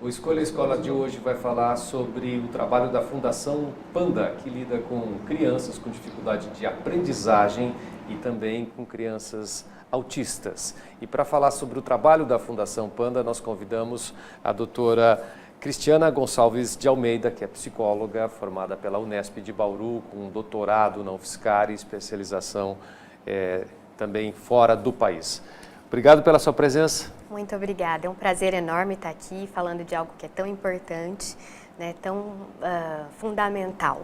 O Escolha Escola de hoje vai falar sobre o trabalho da Fundação Panda, que lida com crianças com dificuldade de aprendizagem e também com crianças autistas. E para falar sobre o trabalho da Fundação Panda, nós convidamos a doutora Cristiana Gonçalves de Almeida, que é psicóloga formada pela Unesp de Bauru, com doutorado na UFSCar e especialização também fora do país. Obrigado pela sua presença. Muito obrigada, é um prazer enorme estar aqui falando de algo que é tão importante, né, tão fundamental.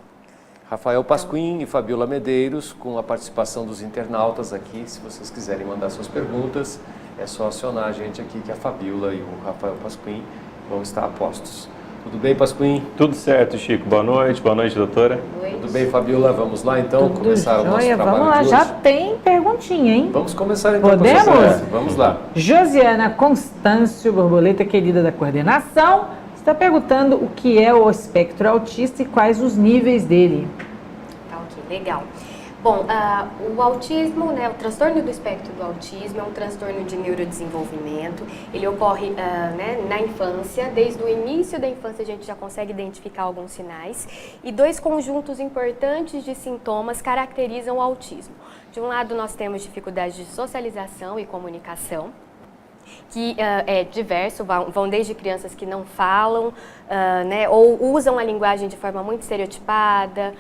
Rafael Pasquim e Fabiola Medeiros, com a participação dos internautas aqui. Se vocês quiserem mandar suas perguntas, é só acionar a gente aqui, que a Fabiola e o Rafael Pasquim vão estar a postos. Tudo bem, Pasquim? Tudo certo, Chico. Boa noite, doutora. Boa noite. Tudo bem, Fabiola? Vamos lá, então, Tudo começar o nosso jóia. trabalho Vamos lá, de hoje? já tem perguntinha, hein? Vamos começar, então. Podemos? Vamos lá. Josiana Constâncio, borboleta querida da coordenação, está perguntando o que é o espectro autista e quais os níveis dele. Tá, ok, legal. Bom, o autismo, né, o transtorno do espectro do autismo é um transtorno de neurodesenvolvimento. Ele ocorre na infância, desde o início da infância a gente já consegue identificar alguns sinais. E dois conjuntos importantes de sintomas caracterizam o autismo. De um lado nós temos dificuldades de socialização e comunicação, que é diverso, vão desde crianças que não falam, ou usam a linguagem de forma muito estereotipada,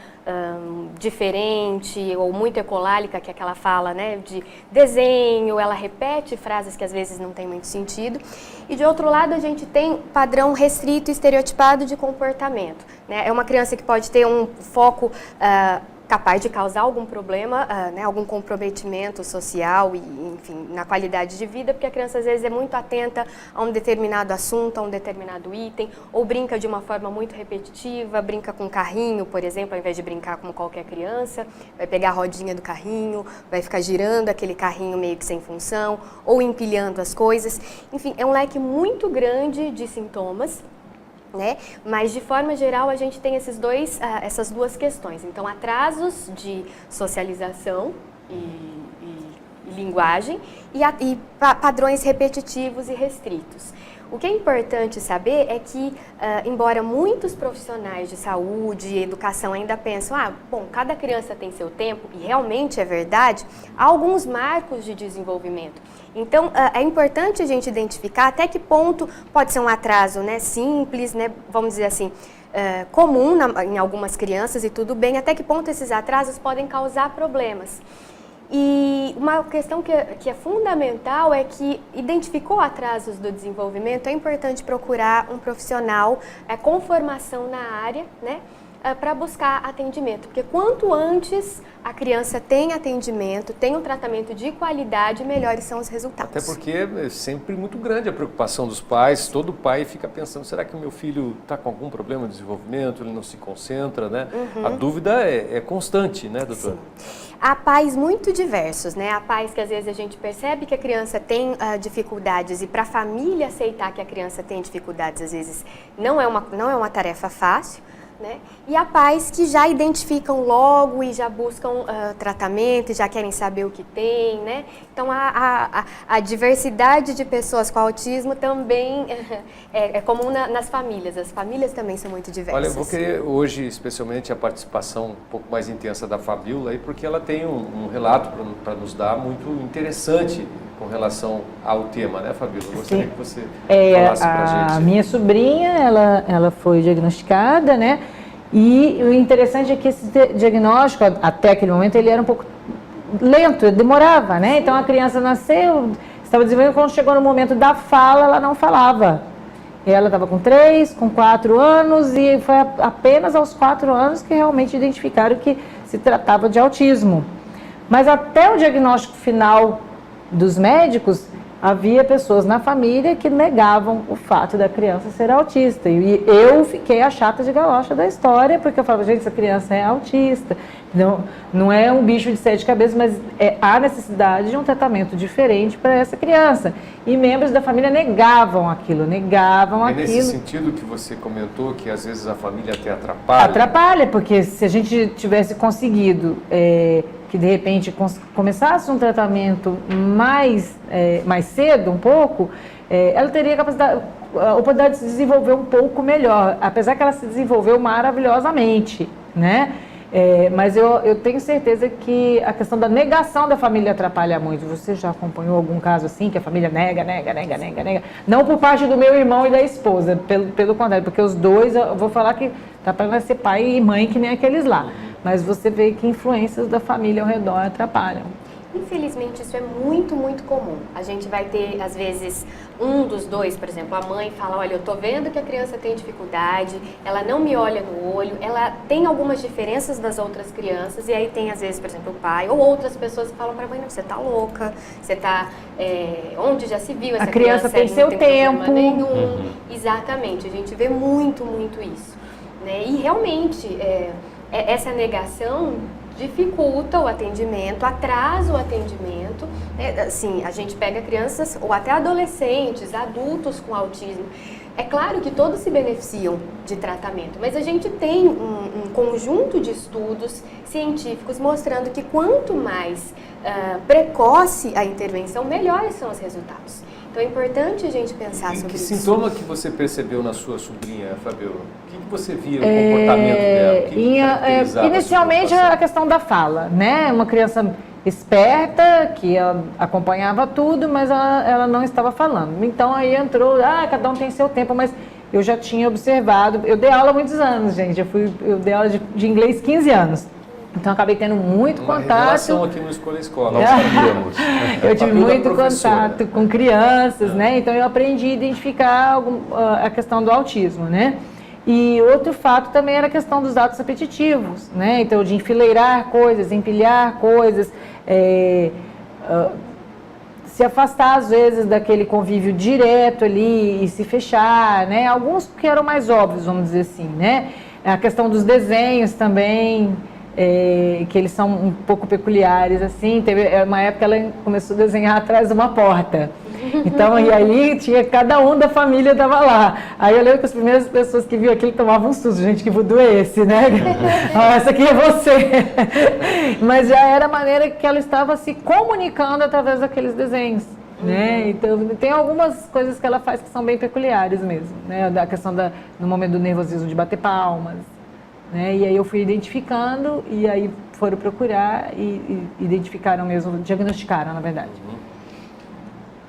diferente, ou muito ecolálica, que é aquela fala, né, de desenho, ela repete frases que às vezes não tem muito sentido. E de outro lado a gente tem padrão restrito e estereotipado de comportamento, né? É uma criança que pode ter um foco capaz de causar algum problema, algum comprometimento social e, enfim, na qualidade de vida, porque a criança às vezes é muito atenta a um determinado assunto, a um determinado item, ou brinca de uma forma muito repetitiva, brinca com carrinho, por exemplo, ao invés de brincar como qualquer criança, vai pegar a rodinha do carrinho, vai ficar girando aquele carrinho meio que sem função, ou empilhando as coisas. Enfim, é um leque muito grande de sintomas, né? Mas de forma geral a gente tem essas duas questões. Então, atrasos de socialização e linguagem e padrões repetitivos e restritos. O que é importante saber é que, embora muitos profissionais de saúde e educação ainda pensam, cada criança tem seu tempo, e realmente é verdade, há alguns marcos de desenvolvimento. Então, é importante a gente identificar até que ponto pode ser um atraso, né, simples, né, vamos dizer assim, comum em algumas crianças e tudo bem, até que ponto esses atrasos podem causar problemas. E uma questão que é fundamental é que identificou atrasos do desenvolvimento, é importante procurar um profissional com formação na área, né, para buscar atendimento, porque quanto antes a criança tem atendimento, tem um tratamento de qualidade, melhores são os resultados. Até porque é sempre muito grande a preocupação dos pais, todo pai fica pensando, será que o meu filho está com algum problema de desenvolvimento, ele não se concentra, né? Uhum. A dúvida é constante, né, doutora? Sim. Há pais muito diversos, né? Há pais que às vezes a gente percebe que a criança tem dificuldades e para a família aceitar que a criança tem dificuldades, às vezes não é uma tarefa fácil. Né? E há pais que já identificam logo e já buscam tratamento e já querem saber o que tem, né? Então a diversidade de pessoas com autismo também é comum nas famílias. As famílias também são muito diversas. Olha, eu vou querer hoje especialmente a participação um pouco mais intensa da Fabiola, aí, porque ela tem um relato para nos dar muito interessante com relação ao tema, né, Fabiola? Eu gostaria que você falasse para a gente. A minha sobrinha, ela foi diagnosticada, né? E o interessante é que esse diagnóstico, até aquele momento, ele era um pouco lento, demorava, né? Então a criança nasceu, estava desenvolvendo, quando chegou no momento da fala, ela não falava. Ela estava com 3, com 4 anos e foi apenas aos 4 anos que realmente identificaram que se tratava de autismo. Mas até o diagnóstico final dos médicos, havia pessoas na família que negavam o fato da criança ser autista. E eu fiquei a chata de galocha da história, porque eu falava, gente, essa criança é autista. Não é um bicho de 7 cabeças, mas há necessidade de um tratamento diferente para essa criança. E membros da família negavam aquilo. Nesse sentido que você comentou, que às vezes a família até atrapalha. Atrapalha, porque se a gente tivesse conseguido que de repente começasse um tratamento mais cedo, um pouco, ela teria capacidade, a oportunidade de se desenvolver um pouco melhor, apesar que ela se desenvolveu maravilhosamente, né? Mas eu tenho certeza que a questão da negação da família atrapalha muito. Você já acompanhou algum caso assim, que a família nega? Não por parte do meu irmão e da esposa, pelo contrário, porque os dois, eu vou falar que tá para ser pai e mãe que nem aqueles lá. Mas você vê que influências da família ao redor atrapalham. Infelizmente, isso é muito, muito comum. A gente vai ter, às vezes, um dos dois, por exemplo, a mãe fala, olha, eu tô vendo que a criança tem dificuldade, ela não me olha no olho, ela tem algumas diferenças das outras crianças, e aí tem, às vezes, por exemplo, o pai ou outras pessoas que falam para a mãe, não, você tá louca, você tá, onde já se viu essa criança tem seu tempo. Nenhum. Exatamente, a gente vê muito, muito isso. Né? E realmente, essa negação dificulta o atendimento, atrasa o atendimento. Assim, a gente pega crianças ou até adolescentes, adultos com autismo. É claro que todos se beneficiam de tratamento, mas a gente tem um conjunto de estudos científicos mostrando que quanto mais precoce a intervenção, melhores são os resultados. Então é importante a gente pensar sobre isso. Que sintoma que você percebeu na sua sobrinha, Fabiola? O que você via no comportamento dela? O que caracterizava inicialmente a questão da fala, né? Uma criança esperta, que ela acompanhava tudo, mas ela não estava falando. Então aí entrou, cada um tem seu tempo, mas eu já tinha observado, eu dei aula há muitos anos, gente, eu dei aula de inglês 15 anos. Então, acabei tendo muito contato. Relação aqui no Escola Escola, nós sabíamos. Eu tive muito contato com crianças, né? Então, eu aprendi a identificar a questão do autismo, né? E outro fato também era a questão dos atos repetitivos, né? Então, de enfileirar coisas, empilhar coisas, se afastar, às vezes, daquele convívio direto ali e se fechar, né? Alguns que eram mais óbvios, vamos dizer assim, né? A questão dos desenhos também, que eles são um pouco peculiares, assim. Teve uma época ela começou a desenhar atrás de uma porta. Então, e aí tinha cada um da família estava lá. Aí eu lembro que as primeiras pessoas que viam aquilo tomavam um susto. Gente, que voodoo é esse, né? Essa aqui é você. Mas já era a maneira que ela estava se comunicando através daqueles desenhos, né? Então, tem algumas coisas que ela faz que são bem peculiares mesmo, né? A questão no momento do nervosismo de bater palmas, né? E aí eu fui identificando, e aí foram procurar e identificaram mesmo, diagnosticaram, na verdade.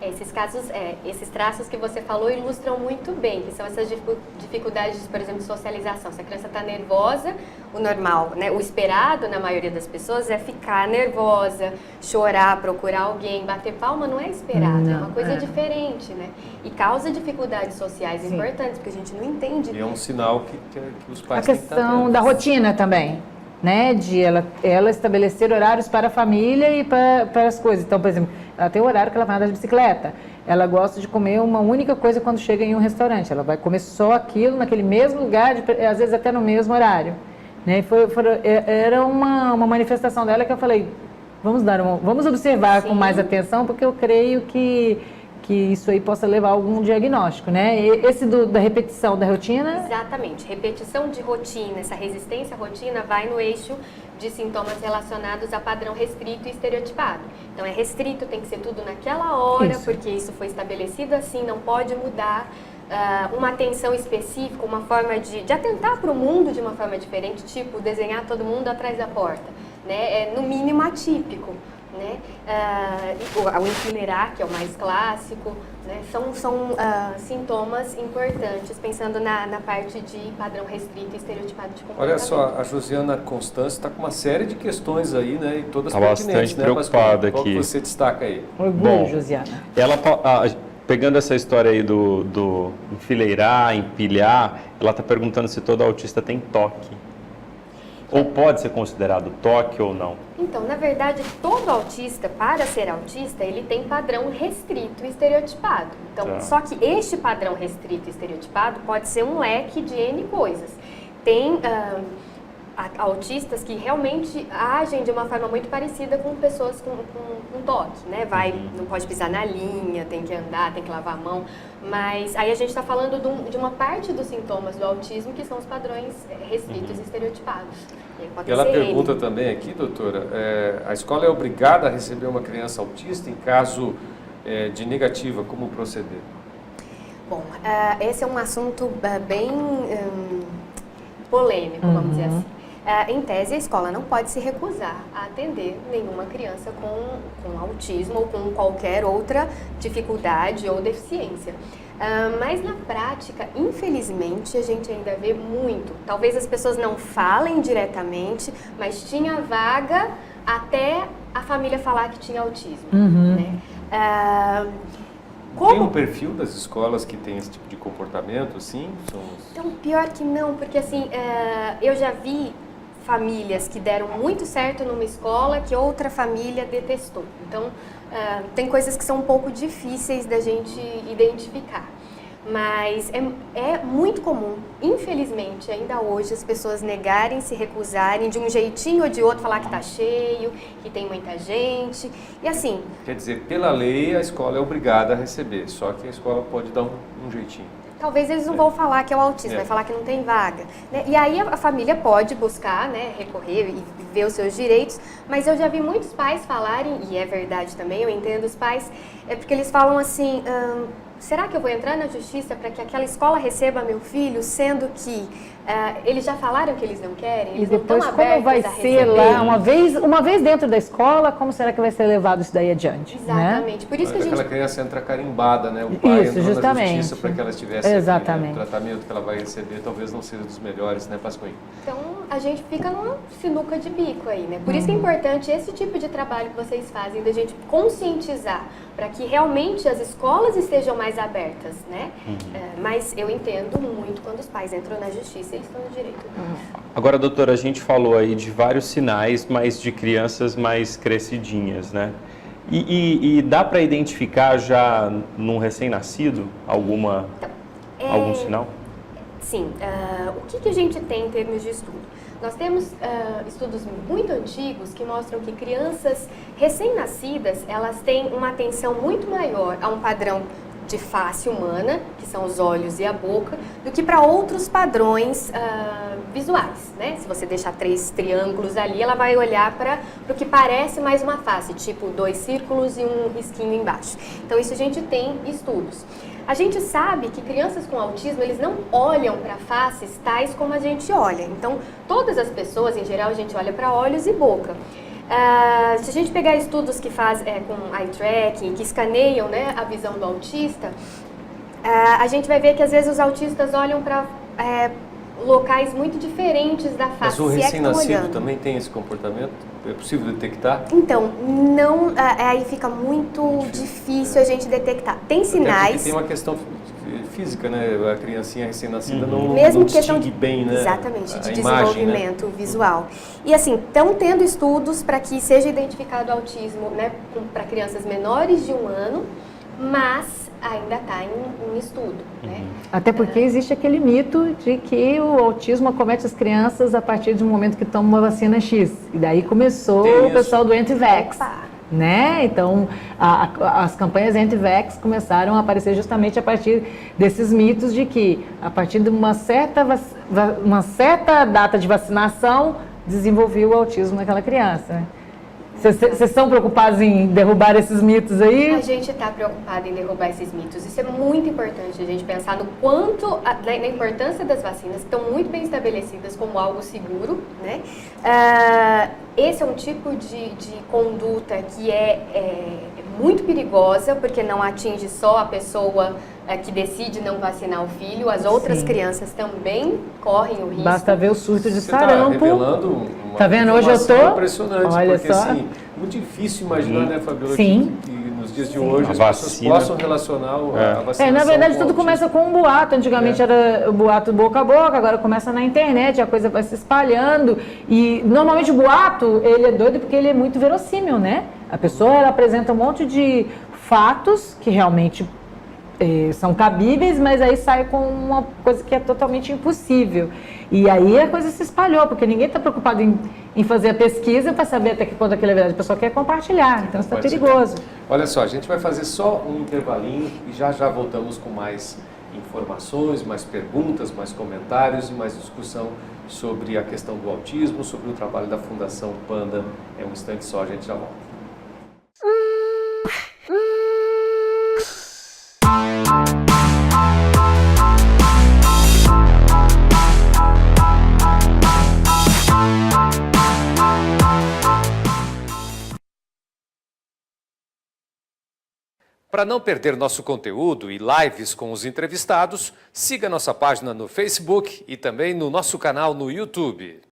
Esses casos, esses traços que você falou ilustram muito bem, que são essas dificuldades, por exemplo, de socialização. Se a criança está nervosa, o normal, né, o esperado na maioria das pessoas é ficar nervosa, chorar, procurar alguém, bater palma não é esperado, não, é uma coisa diferente, né? E causa dificuldades sociais importantes, porque a gente não entende. E é um sinal que os pais têm que estar atentos. A questão da rotina também, né, de ela estabelecer horários para a família e para as coisas. Então, por exemplo, ela tem o horário que ela vai andar de bicicleta. Ela gosta de comer uma única coisa quando chega em um restaurante. Ela vai comer só aquilo naquele mesmo lugar, às vezes até no mesmo horário. Né? Era uma manifestação dela que eu falei, vamos observar com mais atenção, porque eu creio que isso aí possa levar a algum diagnóstico, né? Esse da repetição da rotina? Exatamente. Repetição de rotina, essa resistência à rotina vai no eixo de sintomas relacionados a padrão restrito e estereotipado. Então, é restrito, tem que ser tudo naquela hora, porque isso foi estabelecido assim, não pode mudar. Uma atenção específica, uma forma de atentar para o mundo de uma forma diferente, tipo desenhar todo mundo atrás da porta, né? No mínimo atípico. Né? O enfileirar, que é o mais clássico, né? São sintomas importantes, pensando na parte de padrão restrito e estereotipado de comportamento. Olha só, a Josiana Constância está com uma série de questões aí, né? E todas pertinentes, bastante né? preocupada Qual aqui. que você destaca aí? Orgulho, Josiana. Ela, pegando essa história aí do enfileirar, empilhar, ela está perguntando se todo autista tem toque. Ou pode ser considerado toque ou não? Então, na verdade, todo autista, para ser autista, ele tem padrão restrito e estereotipado. Então, só que este padrão restrito e estereotipado pode ser um leque de N coisas. Tem autistas que realmente agem de uma forma muito parecida com pessoas com toque, né? Não pode pisar na linha, tem que andar, tem que lavar a mão. Mas aí a gente está falando de uma parte dos sintomas do autismo que são os padrões restritos e estereotipados. E ela pergunta também aqui, doutora, a escola é obrigada a receber uma criança autista em caso de negativa, como proceder? Bom, esse é um assunto bem polêmico, vamos dizer assim. Em tese, a escola não pode se recusar a atender nenhuma criança com autismo ou com qualquer outra dificuldade ou deficiência. Mas na prática, infelizmente, a gente ainda vê muito. Talvez as pessoas não falem diretamente, mas tinha vaga até a família falar que tinha autismo. Né? Tem um perfil das escolas que tem esse tipo de comportamento, sim? Então, pior que não, porque assim, eu já vi famílias que deram muito certo numa escola que outra família detestou. Então, tem coisas que são um pouco difíceis da gente identificar. Mas é muito comum, infelizmente, ainda hoje, as pessoas negarem, se recusarem, de um jeitinho ou de outro, falar que está cheio, que tem muita gente. E assim... Quer dizer, pela lei, a escola é obrigada a receber, só que a escola pode dar um jeitinho. Talvez eles não vão falar que é o autismo, vai falar que não tem vaga. Né? E aí a família pode buscar, né, recorrer e ver os seus direitos, mas eu já vi muitos pais falarem, e é verdade também, eu entendo os pais, porque eles falam assim... será que eu vou entrar na justiça para que aquela escola receba meu filho, sendo que eles já falaram que eles não querem? Eles e depois não estão como vai abertos a ser receber? lá, uma vez dentro da escola, como será que vai ser levado isso daí adiante? Exatamente, né? por isso que a gente... Aquela criança entra carimbada, né? O pai entrou justamente. na justiça para que ela tivesse Exatamente. o tratamento que ela vai receber, talvez não seja dos melhores, né, Pascoim? Então, a gente fica numa sinuca de bico aí, né? Por isso que é importante esse tipo de trabalho que vocês fazem, da gente conscientizar, para que realmente as escolas estejam mais abertas, né? Mas eu entendo muito quando os pais entram na justiça, eles estão no direito. Agora, doutora, a gente falou aí de vários sinais, mas de crianças mais crescidinhas, né? E dá para identificar já num recém-nascido algum sinal? Sim. O que a gente tem em termos de estudo? Nós temos estudos muito antigos que mostram que crianças recém-nascidas, elas têm uma atenção muito maior a um padrão de face humana, que são os olhos e a boca, do que para outros padrões visuais, né? Se você deixar 3 triângulos ali, ela vai olhar para o que parece mais uma face, tipo 2 círculos e um risquinho embaixo. Então, isso a gente tem estudos. A gente sabe que crianças com autismo, eles não olham para faces tais como a gente olha. Então, todas as pessoas, em geral, a gente olha para olhos e boca. Se a gente pegar estudos que fazem com eye tracking, que escaneiam, né, a visão do autista, a gente vai ver que às vezes os autistas olham para locais muito diferentes da face. Mas o recém-nascido também tem esse comportamento? É possível detectar? Então, não, aí fica muito difícil a gente detectar. Tem sinais... Tem uma questão física, né? A criancinha recém-nascida não distingue bem, né? Exatamente, de imagem, desenvolvimento, né, visual. E assim, estão tendo estudos para que seja identificado autismo, né, para crianças menores de 1 ano, mas ainda está em estudo, né? Até porque existe aquele mito de que o autismo acomete as crianças a partir de um momento que tomam uma vacina X. E daí começou o pessoal do anti-vax. Né? Então, as campanhas anti-vax começaram a aparecer justamente a partir desses mitos de que, a partir de uma certa data de vacinação, desenvolveu o autismo naquela criança. Né? Vocês estão preocupados em derrubar esses mitos aí? A gente está preocupado em derrubar esses mitos. Isso é muito importante, a gente pensar no quanto, na importância das vacinas, que estão muito bem estabelecidas como algo seguro, né? Esse é um tipo de conduta que é muito perigosa, porque não atinge só a pessoa que decide não vacinar o filho, as outras crianças também correm o risco. Basta ver o surto de Você sarampo. Tá revelando uma tá vendo? Hoje eu tô impressionante, olha porque só. assim, muito difícil imaginar, né, Fabiola, Sim. que nos dias de hoje as pessoas possam relacionar a vacinação. Na verdade, com tudo começa com um boato. Antigamente era o boato boca a boca, agora começa na internet, a coisa vai se espalhando. E normalmente o boato, ele é doido porque ele é muito verossímil, né? A pessoa, ela apresenta um monte de fatos que realmente são cabíveis, mas aí sai com uma coisa que é totalmente impossível. E aí a coisa se espalhou, porque ninguém está preocupado em fazer a pesquisa para saber até que ponto aquilo é verdade. A pessoa quer compartilhar, então isso está perigoso. Olha só, a gente vai fazer só um intervalinho e já voltamos com mais informações, mais perguntas, mais comentários e mais discussão sobre a questão do autismo, sobre o trabalho da Fundação Panda. É um instante só, a gente já volta. Para não perder nosso conteúdo e lives com os entrevistados, siga nossa página no Facebook e também no nosso canal no YouTube.